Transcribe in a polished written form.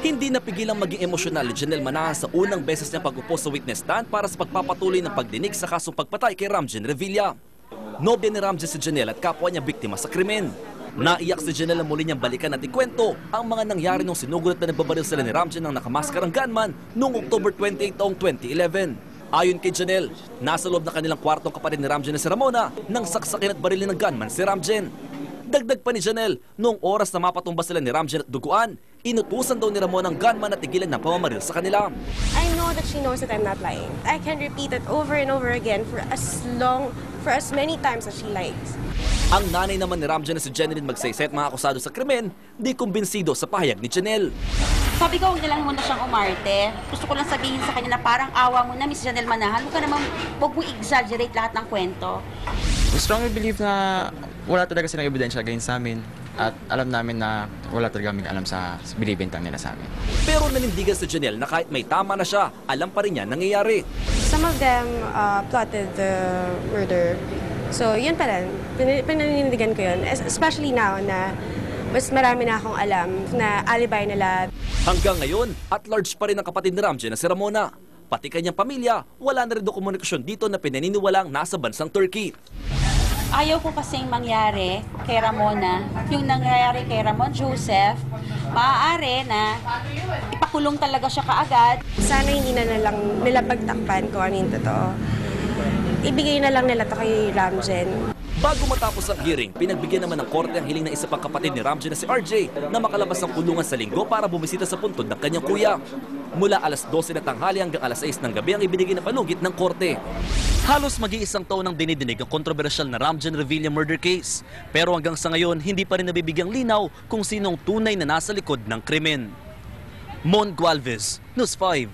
Hindi napigilang maging emosyonal ni Janelle Manahan sa unang beses niyang pag-upo sa witness stand para sa pagpapatuloy ng pagdinig sa kasong pagpatay kay Ramjen Revilla. Nobya ni Ramjen si Janelle at kapwa niya biktima sa krimen. Naiyak si Janelle na muli niyang balikan at ikwento ang mga nangyari nung sinugulat na nagbabaril sila ni Ramjen ng nakamaskarang gunman noong October 28 taong 2011. Ayon kay Janelle, nasa loob na kanilang kwartong kapatid ni Ramjen na si Ramona nang saksakin at barilin ng gunman si Ramjen. Dagdag pa ni Janelle, noong oras na mapatumba sila ni Ramjen at duguan, inutusan daw ni Ramona ang gunman at tigilan ng pamamaril sa kanila. I know that she knows that I'm not lying. I can repeat it over and over again for as many times as she likes. Ang nanay naman ni Ramjen na si Jeneline Magsaysay at mga akusado sa krimen, di kumbinsido sa pahayag ni Janelle. Sabi ko, huwag na lang muna siyang umarte. Gusto ko lang sabihin sa kanya na parang awa mo na, Miss Janelle Manahan. Huwag mo exaggerate lahat ng kwento. We strongly believe na wala talaga silang ebidensya against sa amin. At alam namin na wala talaga kaming alam sa binibintang nila sa amin. Pero nanindigan si Janelle na kahit may tama na siya, alam pa rin niya nangyayari. Some of them plotted the murder. So, yun pa rin. Pinanindigan ko yun. Especially now na mas marami na akong alam na alibi nila. Hanggang ngayon, at large pa rin ang kapatid ni Ramjen na si Ramona. Pati kanyang pamilya, wala na rin komunikasyon dito na pinaniniwalang nasa bansang Turkey. Ayaw ko kasing mangyari kay Ramona, yung nangyayari kay Ramon Joseph, maaari na ipakulong talaga siya kaagad. Sana hindi na lang nila pagtakpan kung ano yung totoo. Ibigay na lang nila to kay Ramjen. Bago matapos ang hearing, pinagbigyan naman ng korte ang hiling ng isa pang kapatid ni Ramjen na si RJ na makalabas ng kulungan sa linggo para bumisita sa puntod ng kanyang kuya. Mula alas 12 na tanghali hanggang alas 6 ng gabi ang ibinigay na palugit ng korte. Halos mag-iisang taon ang dinidinig ang kontrobersyal na Ramjen Revilla murder case. Pero hanggang sa ngayon, hindi pa rin nabibigyang linaw kung sinong tunay na nasa likod ng krimen. Mon Gualvez, News 5.